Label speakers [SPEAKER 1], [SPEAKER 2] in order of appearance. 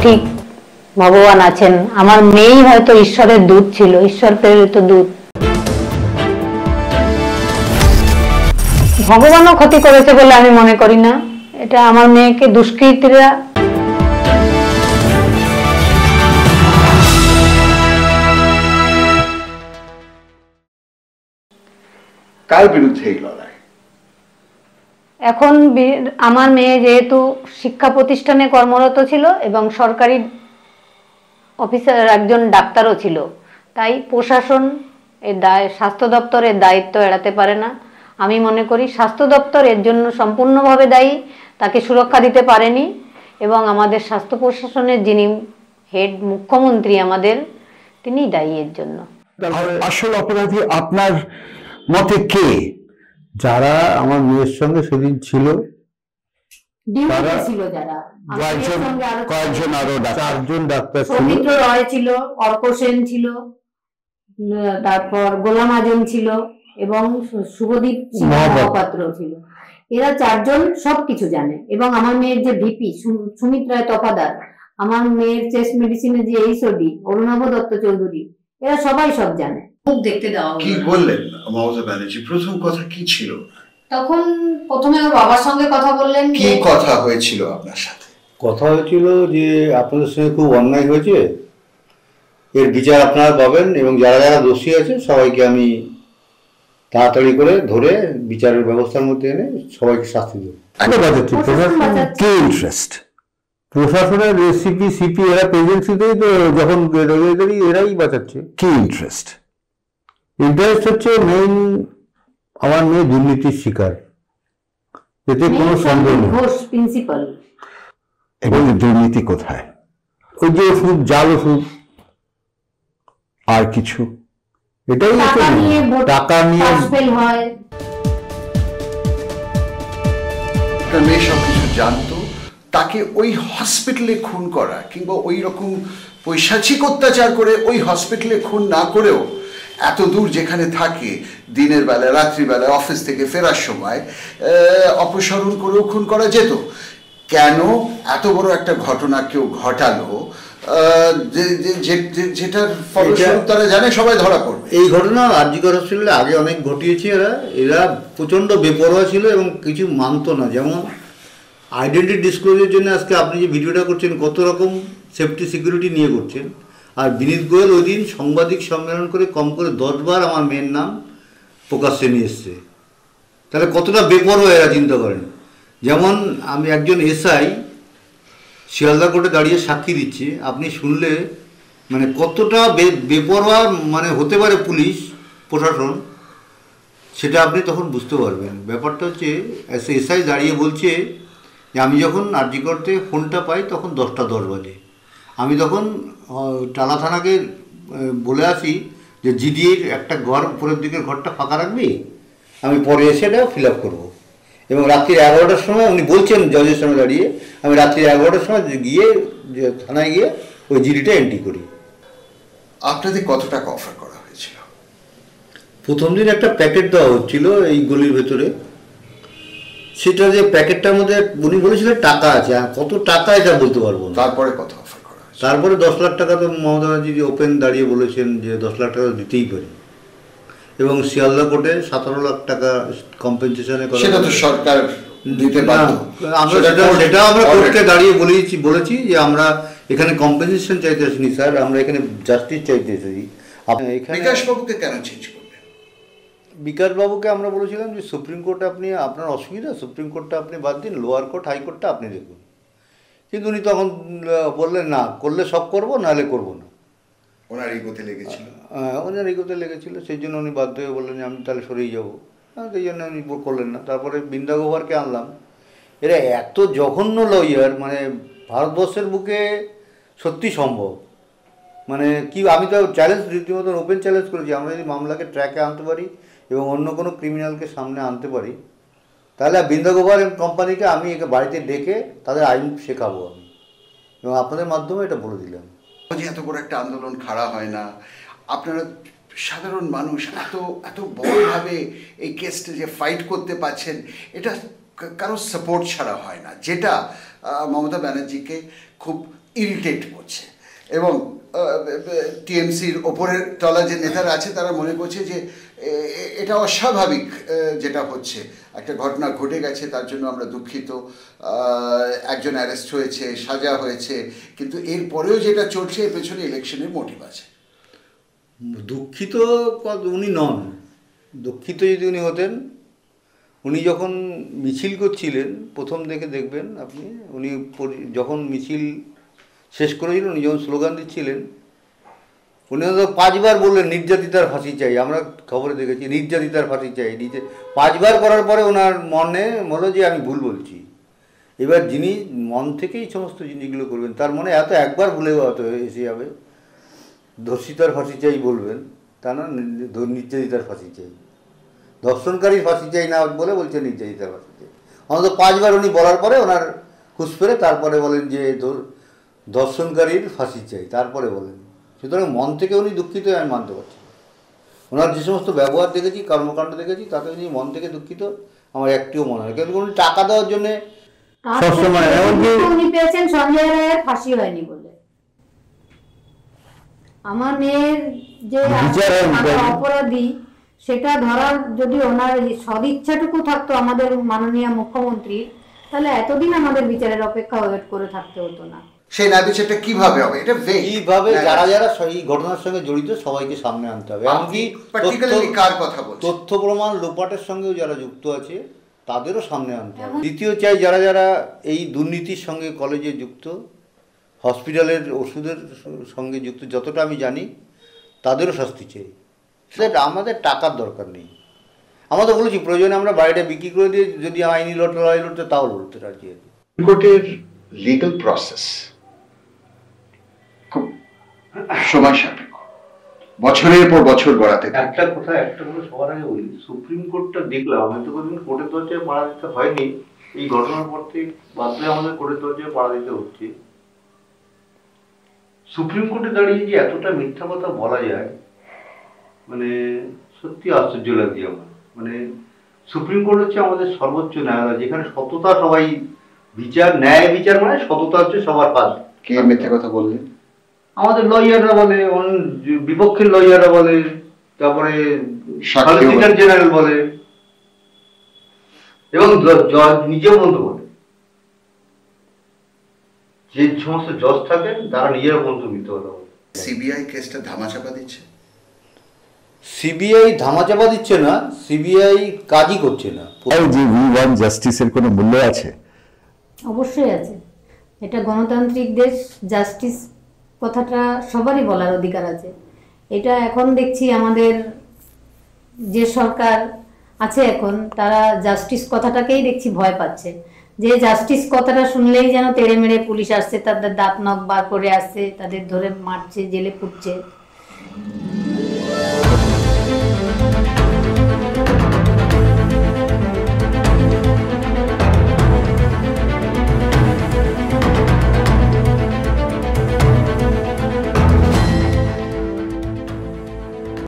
[SPEAKER 1] ঠিক ভগবান আছেন, আমার মেয়েই হয়তো ঈশ্বরের দূত ছিল, ঈশ্বর প্রেরিত দূত। ভগবানও ক্ষতি করেছে বলে আমি মনে করি না, এটা আমার মেয়েকে দুষ্কৃতীরা
[SPEAKER 2] কার বিরুদ্ধে এই লড়াই?
[SPEAKER 1] এখন আমার মেয়ে যেহেতু শিক্ষা প্রতিষ্ঠানে কর্মরত ছিল এবং সরকারি অফিসার একজন ডাক্তারও ছিল, তাই প্রশাসন এর স্বাস্থ্য দপ্তরের দায়িত্ব এড়াতে পারে না। আমি মনে করি স্বাস্থ্য দপ্তর এর জন্য সম্পূর্ণভাবে দায়ী, তাকে সুরক্ষা দিতে পারেনি এবং আমাদের স্বাস্থ্য প্রশাসনের যিনি হেড মুখ্যমন্ত্রী আমাদের, তিনি দায়ী এর জন্য।
[SPEAKER 3] আসল অপরাধী আপনার মতে কে? যারা আমার মেয়ের সঙ্গে সেদিন ছিল, কয়েকজন আরো 4জন ডাক্তার ছিল।
[SPEAKER 1] সৌমিত্র রয় ছিল, অর্ক সেন ছিল, তারপর গোলাম আজম ছিল এবং শুভদীপ মহাপাত্র ছিল। এরা 4জন সবকিছু জানে এবং আমার মেয়ের যে ভিপি সুমিত রায় তফাদার, আমার মেয়ের চেস্ট মেডিসিনের যে এইচওডি অরুণাভ দত্ত চৌধুরী, এরা সবাই সব জানে। মুখ দেখতে দেওয়া।
[SPEAKER 2] কি বললেন মমতা ব্যানার্জি? প্রথম কথা কি ছিল?
[SPEAKER 1] তখন প্রথমে ওর বাবার সঙ্গে কথা বললেন।
[SPEAKER 2] কি কথা হয়েছিল আপনার সাথে?
[SPEAKER 4] কথা হয়েছিল যে আপনাদের সঙ্গে খুব অন্যায় হয়েছে, এর বিচার আপনারা পাবেন এবং যারা যারা দোষী আছে সবাইকে আমি তাড়াতাড়ি করে ধরে বিচারের ব্যবস্থার মধ্যে এনে সবাইকে শাস্তি দেব।
[SPEAKER 3] কি ইন্টারেস্ট প্রশাসনের? রেসিপি সিপি এরা প্রেজেন্সিতেই তো যখন এরাই বাঁচাচ্ছে। কি ইন্টারেস্ট? ইন্টারেস্ট হচ্ছে মেইন আমার মেয়ে দুর্নীতির শিকার, এতে কোনো সন্দেহ নেই।
[SPEAKER 1] প্রিন্সিপাল
[SPEAKER 3] এবং দুর্নীতি কোথায়? ওই যে ওষুধ, জাল ওষুধ, আর কিছু, এটাই টাকা নিয়ে
[SPEAKER 1] হয়।
[SPEAKER 2] মেয়ে সবকিছু জানতো, তাকে ওই হসপিটালে খুন করা কিংবা ওই রকম পৈশাচিক অত্যাচার করে ওই হসপিটালে খুন না করেও এত দূর যেখানে থাকে, দিনের বেলা রাত্রিবেলা অফিস থেকে ফেরার সময় অপসারণ করেও খুন করা যেত। কেন এত বড় একটা ঘটনা কেউ ঘটালো যেটার ফলস্বরূপ তারা জানে সবাই ধরা পড়বে?
[SPEAKER 4] এই ঘটনা আরজিকর হসপিটালে আগে অনেক ঘটিয়েছে। এরা প্রচণ্ড বেপরোয়া ছিল এবং কিছু মানতো না। যেমন আইডেন্টি ডিসক্লোজের জন্য আজকে আপনি যে ভিডিওটা করছেন, কত রকম সেফটি সিকিউরিটি নিয়ে করছেন। আর বিনীত গোয়েল ওই দিন সাংবাদিক সম্মেলন করে কম করে 10 বার আমার মেয়ের নাম প্রকাশ্যে নিয়ে এসছে। তাহলে কতটা বেপরোয়া এরা চিন্তা করেন। যেমন আমি একজন এসআই শিয়ালদা কোর্টে দাঁড়িয়ে সাক্ষী দিচ্ছে, আপনি শুনলে মানে কতটা বেপরোয়া মানে হতে পারে পুলিশ প্রশাসন, সেটা আপনি তখন বুঝতে পারবেন। ব্যাপারটা হচ্ছে এসআই দাঁড়িয়ে বলছে যে আমি যখন আরজিকর থেকে ফোনটা পাই তখন 10টা 10 বাজে। আমি তখন টালা থানাকে বলে আসি যে জিডিএর একটা ঘর উপরের দিকের ঘরটা ফাঁকা রাখবি, আমি পরে এসে এটা ফিল আপ করবো। এবং রাত্রি 11টার সময় উনি বলছেন জজের সামনে দাঁড়িয়ে, আমি রাত্রি 11টার সময় গিয়ে থানায় গিয়ে ওই জিডিটা এন্ট্রি করি।
[SPEAKER 2] আপনাদের কত টাকা অফার করা হয়েছিল?
[SPEAKER 4] প্রথম দিন একটা প্যাকেট দেওয়া হচ্ছিল এই গলির ভেতরে, সেটা যে প্যাকেটটার মধ্যে উনি বলেছিলেন টাকা আছে, আর কত টাকা এটা বলতে পারবো না।
[SPEAKER 2] তারপরে কত অফার করা হয়েছে?
[SPEAKER 4] তারপরে 10 লাখ টাকা তো মমতা ব্যানার্জি ওপেন দাঁড়িয়ে বলেছেন যে 10 লাখ টাকা দিতেই পারি, এবং শিয়ালদা কোর্টে 17 লাখ টাকা কম্পেনসেশনে করা।
[SPEAKER 2] সেটা তো সরকার দিতে বাধ্য।
[SPEAKER 4] আমরা সেটা আমরা কোর্টে দাঁড়িয়ে বলেছি যে আমরা এখানে কম্পেনসেশন চাইতে আসিনি স্যার, আমরা এখানে জাস্টিস চাইতে এসেছি।
[SPEAKER 2] বিকাশবাবুকে কেন চেঞ্জ করবেন?
[SPEAKER 4] বিকাশবাবুকে আমরা বলেছিলাম যে সুপ্রিম কোর্টে আপনি আপনার অসুবিধা, সুপ্রিম কোর্টটা আপনি বাদ দিন, লোয়ার কোর্ট হাইকোর্টটা আপনি দেখুন। কিন্তু উনি তখন বললেন না, করলে সব করবো, নাহলে করবো না।
[SPEAKER 2] ওনার ইগোতে লেগেছিল।
[SPEAKER 4] ওনার ইগোতে লেগেছিল, সেই জন্য উনি বাধ্য হয়ে বললেন যে আমি তাহলে সরেই যাবো। সেই জন্য উনি করলেন না। তারপরে বৃন্দা গোভারকে আনলাম। এরা এত জঘন্য লয়ার, মানে ভারতবর্ষের বুকে সত্যি সম্ভব মানে কি? আমি তো চ্যালেঞ্জ রীতিমতন ওপেন চ্যালেঞ্জ করেছি, আমরা যদি মামলাকে ট্র্যাকে আনতে পারি এবং অন্য কোনো ক্রিমিনালকে সামনে আনতে পারি, তাহলে বৃন্দা গোভার কোম্পানিকে আমি একে বাড়িতে ডেকে তাদের আইন শেখাবো আমি, এবং আপনাদের মাধ্যমে এটা বলে দিলাম।
[SPEAKER 2] এত বড় একটা আন্দোলন খাড়া হয় না, আপনারা সাধারণ মানুষ এত এত বড়ভাবে এই কেসটা যে ফাইট করতে পারছেন, এটা কারো সাপোর্ট ছাড়া হয় না, যেটা মমতা ব্যানার্জিকে খুব ইরিটেট করছে এবং টিএমসির ওপরের তলা যে নেতারা আছে তারা মনে করছে যে এটা অস্বাভাবিক যেটা হচ্ছে, একটা ঘটনা ঘটে গেছে তার জন্য আমরা দুঃখিত, একজন অ্যারেস্ট হয়েছে, সাজা হয়েছে, কিন্তু এরপরেও যেটা চলছে এর পেছনে ইলেকশনের মোটিভ আছে।
[SPEAKER 4] দুঃখিত উনি নন, দুঃখিত যদি উনি হতেন, উনি যখন মিছিল করছিলেন প্রথম দেখে দেখবেন আপনি, উনি যখন মিছিল শেষ করেছিলেন, উনি যখন স্লোগান দিচ্ছিলেন, উনি তো 5 বার বললেন নির্যাতিতার ফাঁসি চাই। আমরা খবরে দেখেছি নির্যাতিতার ফাঁসি চাই, 5 বার করার পরে ওনার মনে হলো যে আমি ভুল বলছি। এবার যিনি মন থেকেই সমস্ত জিনিসগুলো করবেন, তার মনে এত একবার ভুলে হয়তো এসে যাবে ধর্ষিতার ফাঁসি চাই বলবেন, তা না নির্যাতিতার ফাঁসি চাই, ধর্ষণকারীর ফাঁসি চাই না বলে বলছে নির্যাতিতার ফাঁসি চাই। অন্তত 5 বার উনি বলার পরে ওনার হুঁশ ফেরে তারপরে বলেন যে ধর্ষণকারীর ফাঁসি চাই, তারপরে বলেন। সুতরাং মন থেকে উনি দুঃখিত আমি মানতে পারছি। ওনার যে সমস্ত ব্যবহার দেখেছি, কর্মকাণ্ড দেখেছি, তাতে উনি মন থেকে দুঃখিত আমার একটিও মনে হয়। কিন্তু উনি টাকা দেওয়ার জন্যে
[SPEAKER 3] সবসময়
[SPEAKER 1] উনি পেয়েছেন সঞ্জয় রায়ের ফাঁসি হয়নি বলে। আমার মেয়ের যে অপরাধী সেটা ধরার যদি ওনার সদিচ্ছাটুকু থাকতো আমাদের মাননীয় মুখ্যমন্ত্রী, তাহলে এতদিন আমাদের বিচারের অপেক্ষা ওয়েট করে থাকতে হতো না।
[SPEAKER 2] সেই ন্যায় বিচারটা কিভাবে হবে? এটা
[SPEAKER 4] এইভাবে যারা যারা এই ঘটনার সঙ্গে জড়িত সবাইকে সামনে আনতে হবে। এমনকি
[SPEAKER 2] কার কথা বলছেন?
[SPEAKER 4] তথ্য প্রমাণ লোপাটের সঙ্গেও যারা যুক্ত আছে তাদেরও সামনে আনতে হবে। দ্বিতীয় চাই যারা যারা এই দুর্নীতির সঙ্গে কলেজে যুক্ত, হসপিটালের ওষুধের সঙ্গে যুক্ত, যতটা আমি জানি তাদেরও শাস্তি চাই। সেটা আমাদের টাকার দরকার নেই। আমরা তো বলেছি প্রয়োজনে আমরা বাড়িটা বিক্রি করে দিয়ে যদি আইনি লড়াই লড়তে তাও লড়তে রাজি আছি।
[SPEAKER 2] কোর্টের লিগ্যাল প্রসেস খুব সময় সাপেক্ষ, বছরের পর বছর গড়াতে থাকে।
[SPEAKER 5] একটা কথা সবার আগে বলি, সুপ্রিম কোর্টটা দেখলাম হয়তো কোনদিন কোর্টের দরজায় পাড়া দিতে হয়নি, এই ঘটনার পর থেকে বাধ্য আমাদের কোর্টের দরজায় পাড়া দিতে হচ্ছে। সুপ্রিম কোর্টে দাঁড়িয়ে যে এতটা মিথ্যা কথা বলা যায়, মানে সত্যি আশ্চর্য লাগছে আমার। মানে সুপ্রিম কোর্ট হচ্ছে আমাদের সর্বোচ্চ ন্যায়ালয়, যেখানে সততা সবাই বিচার, ন্যায় বিচার মানে সততা হচ্ছে সবার কাজ।
[SPEAKER 2] কে মিথ্যা কথা বললেন?
[SPEAKER 5] আমাদের লয়াররা বলে, বিপক্ষের লয়াররা বলে, তারপরে সলিসিটর জেনারেল বলে, এবং জজ নিজেও বন্ধু বলে। যে সমস্ত জজ থাকেন তারা নিজেরা বন্ধু মিথ্যা কথা বলে।
[SPEAKER 2] সিবিআই কেসটা ধামাচাপা দিচ্ছে।
[SPEAKER 4] সিবিআই ধামাচাপা দিচ্ছে না, সিবিআই কাজই করছে না।
[SPEAKER 3] যে উই ওয়ান্ট জাস্টিসের কোনো মূল্য আছে?
[SPEAKER 1] অবশ্যই আছে। এটা গণতান্ত্রিক দেশ, জাস্টিস কথাটা সবারই বলার অধিকার আছে। এটা এখন দেখছি আমাদের যে সরকার আছে এখন, তারা জাস্টিস কথাটাকেই দেখছি ভয় পাচ্ছে। যে জাস্টিস কথাটা শুনলেই যেন তেড়ে মেড়ে পুলিশ আসছে, তাদের দাঁত নখ বার করে আসছে, তাদের ধরে মারছে, জেলে পুড়ছে।